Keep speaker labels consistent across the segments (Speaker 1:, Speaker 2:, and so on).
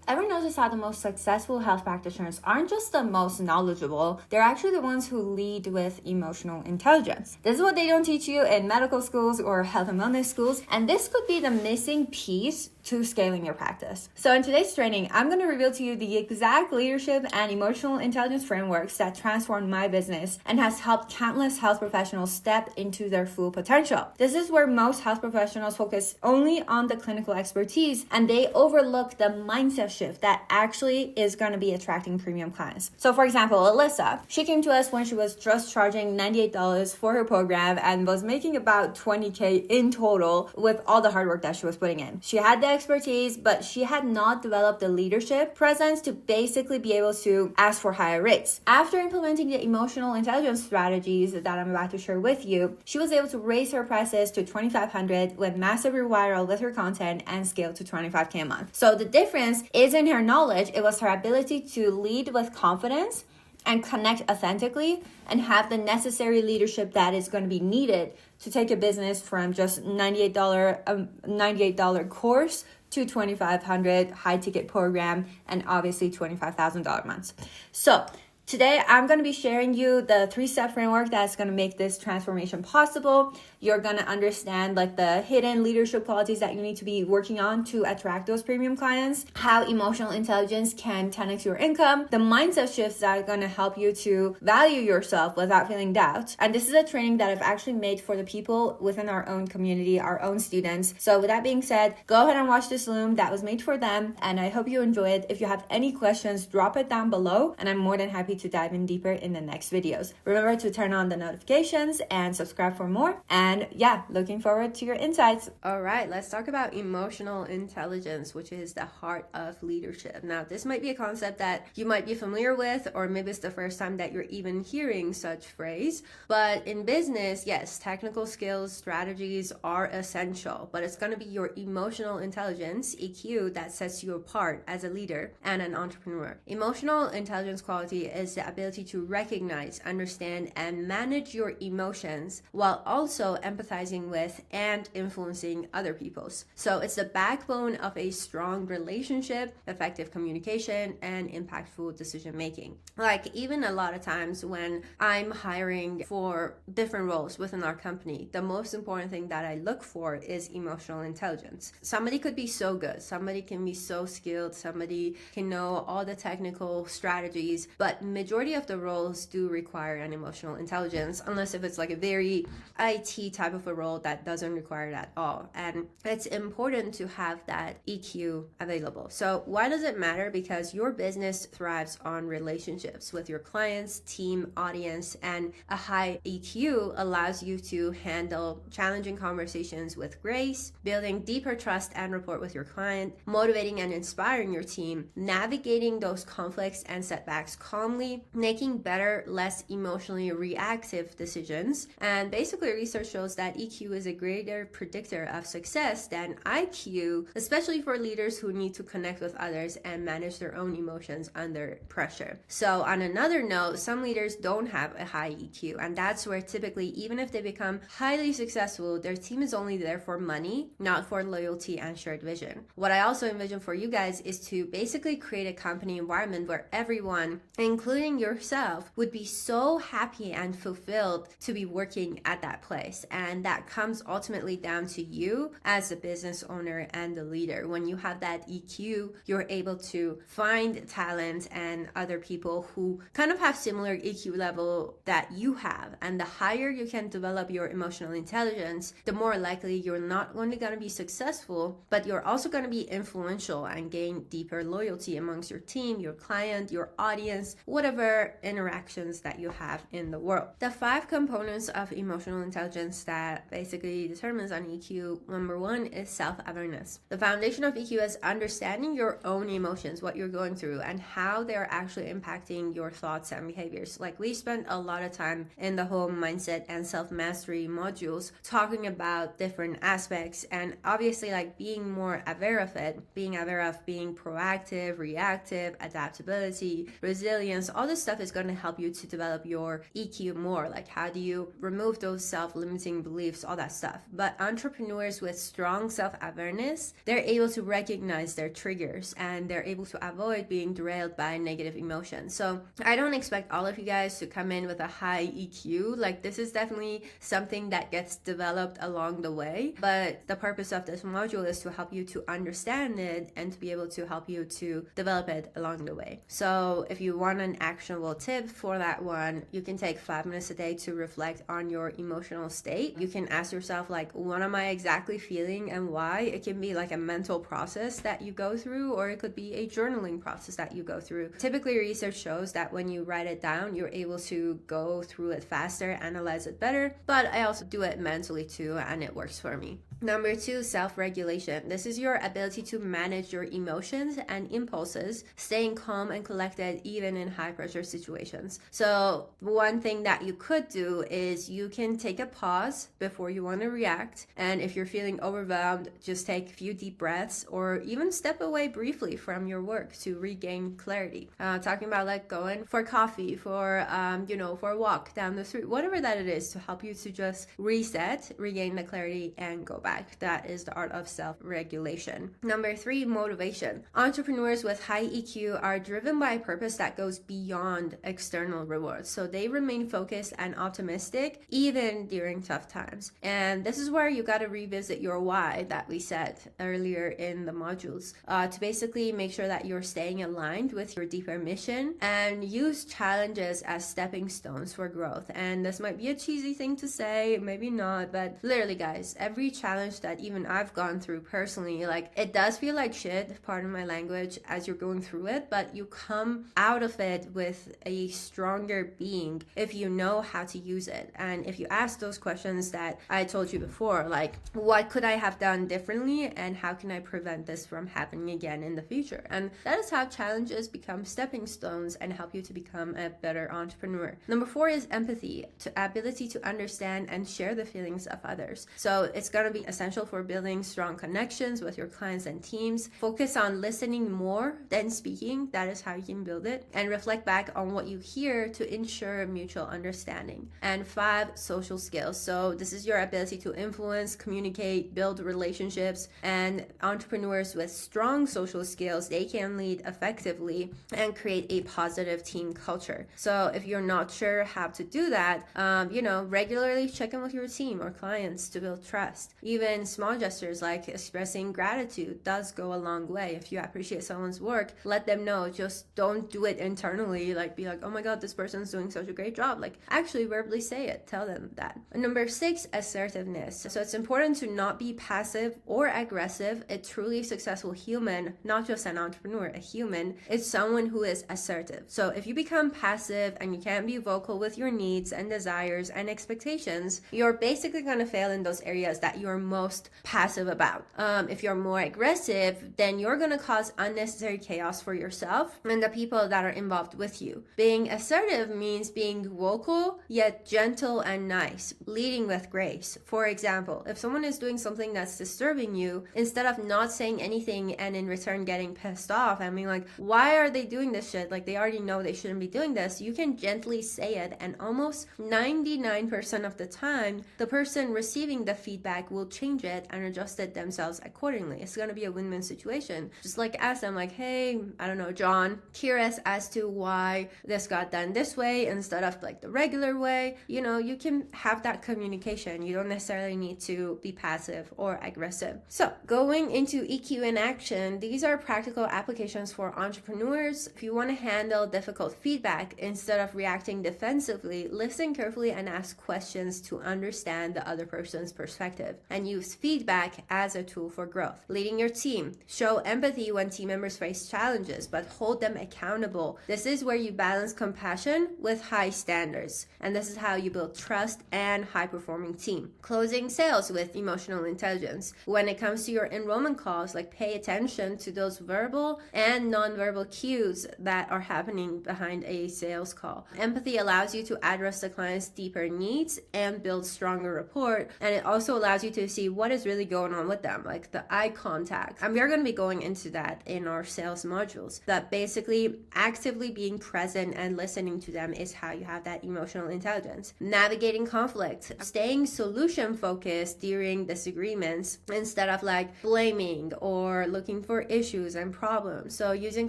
Speaker 1: Ever notice how the most successful health practitioners aren't just the most knowledgeable, they're actually the ones who lead with emotional intelligence. This is what they don't teach you in medical schools or health and wellness schools, and this could be the missing piece to scaling your practice. So in today's training, I'm going to reveal to you the exact leadership and emotional intelligence frameworks that transformed my business and has helped countless health professionals step into their full potential. This is where most health professionals focus only on the clinical expertise and they overlook the mindset shift that actually is going to be attracting premium clients. So for example, Alyssa, she came to us when she was just charging $98 for her program and was making about $20K in total with all the hard work that she was putting in. She had the expertise, but she had not developed the leadership presence to basically be able to ask for higher rates. After implementing the emotional intelligence strategies that I'm about to share with you, she was able to raise her prices to $2,500 with massive reviral with her content and scale to $25K a month. So the difference isn't her knowledge, it was her ability to lead with confidence and connect authentically and have the necessary leadership that is going to be needed to take a business from just $98 course to $2,500 high ticket program and obviously $25,000 months. So today, I'm going to be sharing you the 3-step framework that's going to make this transformation possible. You're going to understand like the hidden leadership qualities that you need to be working on to attract those premium clients, how emotional intelligence can 10x your income, the mindset shifts that are going to help you to value yourself without feeling doubt. And this is a training that I've actually made for the people within our own community, our own students. So with that being said, go ahead and watch this Loom that was made for them. And I hope you enjoy it. If you have any questions, drop it down below and I'm more than happy to dive in deeper in the next videos. Remember to turn on the notifications and subscribe for more. And yeah, looking forward to your insights.
Speaker 2: All right, let's talk about emotional intelligence, which is the heart of leadership. Now, this might be a concept that you might be familiar with, or maybe it's the first time that you're even hearing such phrase. But in business, yes, technical skills, strategies are essential, but it's going to be your emotional intelligence, EQ, that sets you apart as a leader and an entrepreneur. Emotional intelligence quality is the ability to recognize, understand, and manage your emotions while also empathizing with and influencing other people's. So it's the backbone of a strong relationship, effective communication, and impactful decision making. Like even a lot of times when I'm hiring for different roles within our company, the most important thing that I look for is emotional intelligence. Somebody could be so good, somebody can be so skilled, somebody can know all the technical strategies, but majority of the roles do require an emotional intelligence, unless if it's like a very IT type of a role that doesn't require it at all. And it's important to have that EQ available. So why does it matter? Because your business thrives on relationships with your clients, team, audience, and a high EQ allows you to handle challenging conversations with grace, building deeper trust and rapport with your client, motivating and inspiring your team, navigating those conflicts and setbacks calmly, making better, less emotionally reactive decisions. And basically research shows that EQ is a greater predictor of success than IQ, especially for leaders who need to connect with others and manage their own emotions under pressure. So on another note, some leaders don't have a high EQ, and that's where typically, even if they become highly successful, their team is only there for money, not for loyalty and shared vision. What I also envision for you guys is to basically create a company environment where everyone, including yourself, would be so happy and fulfilled to be working at that place. And that comes ultimately down to you as a business owner and the leader. When you have that EQ, you're able to find talent and other people who kind of have similar EQ level that you have. And the higher you can develop your emotional intelligence, the more likely you're not only going to be successful, but you're also going to be influential and gain deeper loyalty amongst your team, your client, your audience, whatever interactions that you have in the world. The 5 components of emotional intelligence that basically determines on EQ, number 1 is self-awareness. The foundation of EQ is understanding your own emotions, what you're going through, and how they're actually impacting your thoughts and behaviors. Like we spent a lot of time in the whole mindset and self-mastery modules talking about different aspects, and obviously like being more aware of it, being aware of being proactive, reactive, adaptability, resilience, all this stuff is going to help you to develop your EQ more. Like how do you remove those self-limiting limiting beliefs, all that stuff. But entrepreneurs with strong self-awareness, they're able to recognize their triggers and they're able to avoid being derailed by negative emotions. So I don't expect all of you guys to come in with a high EQ. Like, this is definitely something that gets developed along the way. But the purpose of this module is to help you to understand it and to be able to help you to develop it along the way. So if you want an actionable tip for that one, you can take 5 minutes a day to reflect on your emotional state. You can ask yourself, like, what am I exactly feeling and why? It can be like a mental process that you go through, or it could be a journaling process that you go through. Typically, research shows that when you write it down, you're able to go through it faster, analyze it better. But I also do it mentally too, and it works for me. Number 2, self-regulation. This is your ability to manage your emotions and impulses, staying calm and collected even in high-pressure situations. So one thing that you could do is you can take a pause before you want to react. And if you're feeling overwhelmed, just take a few deep breaths or even step away briefly from your work to regain clarity. Talking about like going for coffee, for a walk down the street, whatever that it is to help you to just reset, regain the clarity, and go back. That is the art of self-regulation. Number 3, motivation. Entrepreneurs with high EQ are driven by a purpose that goes beyond external rewards. So they remain focused and optimistic even during tough times. And this is where you got to revisit your why that we said earlier in the modules to basically make sure that you're staying aligned with your deeper mission and use challenges as stepping stones for growth. And this might be a cheesy thing to say, maybe not, but literally guys, every challenge that even I've gone through personally, like, it does feel like shit, pardon my language, as you're going through it, but you come out of it with a stronger being if you know how to use it. And if you ask those questions that I told you before, like, what could I have done differently and how can I prevent this from happening again in the future? And that is how challenges become stepping stones and help you to become a better entrepreneur. Number 4 is empathy, the ability to understand and share the feelings of others. So it's going to be essential for building strong connections with your clients and teams. Focus on listening more than speaking. That is how you can build it. And reflect back on what you hear to ensure mutual understanding. And 5, social skills. So this is your ability to influence, communicate, build relationships. And entrepreneurs with strong social skills, they can lead effectively and create a positive team culture. So if you're not sure how to do that, regularly check in with your team or clients to build trust. Even small gestures like expressing gratitude does go a long way. If you appreciate someone's work, let them know. Just don't do it internally, like be like, oh my god, this person's doing such a great job. Like, actually verbally say it, tell them that. Number 6, assertiveness. So it's important to not be passive or aggressive. A truly successful human, not just an entrepreneur, a human, is someone who is assertive. So if you become passive and you can't be vocal with your needs and desires and expectations, you're basically going to fail in those areas that you're most passive about. If you're more aggressive, then you're going to cause unnecessary chaos for yourself and the people that are involved with you. Being assertive means being vocal yet gentle and nice, leading with grace. For example, if someone is doing something that's disturbing you, instead of not saying anything and in return getting pissed off and being like, why are they doing this shit? Like, they already know they shouldn't be doing this. You can gently say it, and almost 99% of the time, the person receiving the feedback will change it and adjust it themselves accordingly. It's going to be a win-win situation. Just like ask them like, hey, I don't know, John, curious as to why this got done this way instead of like the regular way. You can have that communication. You don't necessarily need to be passive or aggressive. So going into EQ in action, these are practical applications for entrepreneurs. If you want to handle difficult feedback, instead of reacting defensively, listen carefully and ask questions to understand the other person's perspective, and use feedback as a tool for growth. Leading your team. Show empathy when team members face challenges, but hold them accountable. This is where you balance compassion with high standards, and this is how you build trust and high-performing team. Closing sales with emotional intelligence. When it comes to your enrollment calls, like, pay attention to those verbal and non-verbal cues that are happening behind a sales call. Empathy allows you to address the client's deeper needs and build stronger rapport, and it also allows you to see what is really going on with them, like the eye contact. And we are going to be going into that in our sales modules, that basically actively being present and listening to them is how you have that emotional intelligence. Navigating conflict, staying solution focused during disagreements instead of like blaming or looking for issues and problems. So using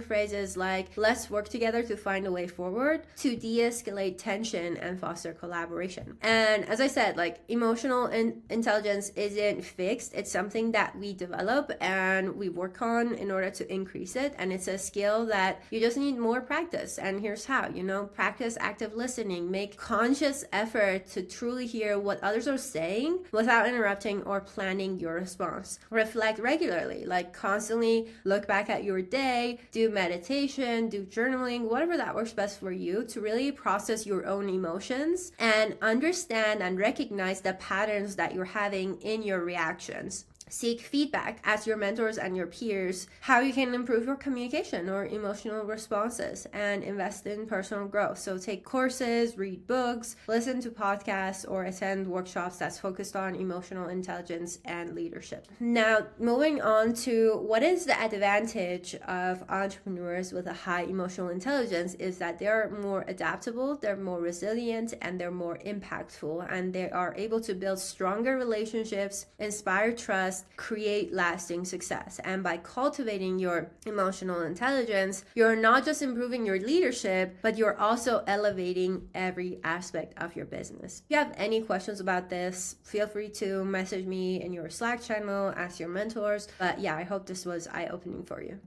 Speaker 2: phrases like, let's work together to find a way forward, to de-escalate tension and foster collaboration. And as I said, like emotional intelligence isn't fixed. It's something that we develop and we work on in order to increase it. And it's a skill that you just need more practice. And here's how, practice active listening, make conscious effort to truly hear what others are saying without interrupting or planning your response. Reflect regularly, like constantly look back at your day, do meditation, do journaling, whatever that works best for you, to really process your own emotions and understand and recognize the patterns that you're having in your reactions. Seek feedback, ask your mentors and your peers how you can improve your communication or emotional responses, and invest in personal growth. So take courses, read books, listen to podcasts, or attend workshops that's focused on emotional intelligence and leadership. Now, moving on to what is the advantage of entrepreneurs with a high emotional intelligence is that they're more adaptable, they're more resilient, and they're more impactful, and they are able to build stronger relationships, inspire trust, create lasting success. And by cultivating your emotional intelligence, you're not just improving your leadership, but you're also elevating every aspect of your business. If you have any questions about this, feel free to message me in your Slack channel, ask your mentors. But yeah, I hope this was eye-opening for you.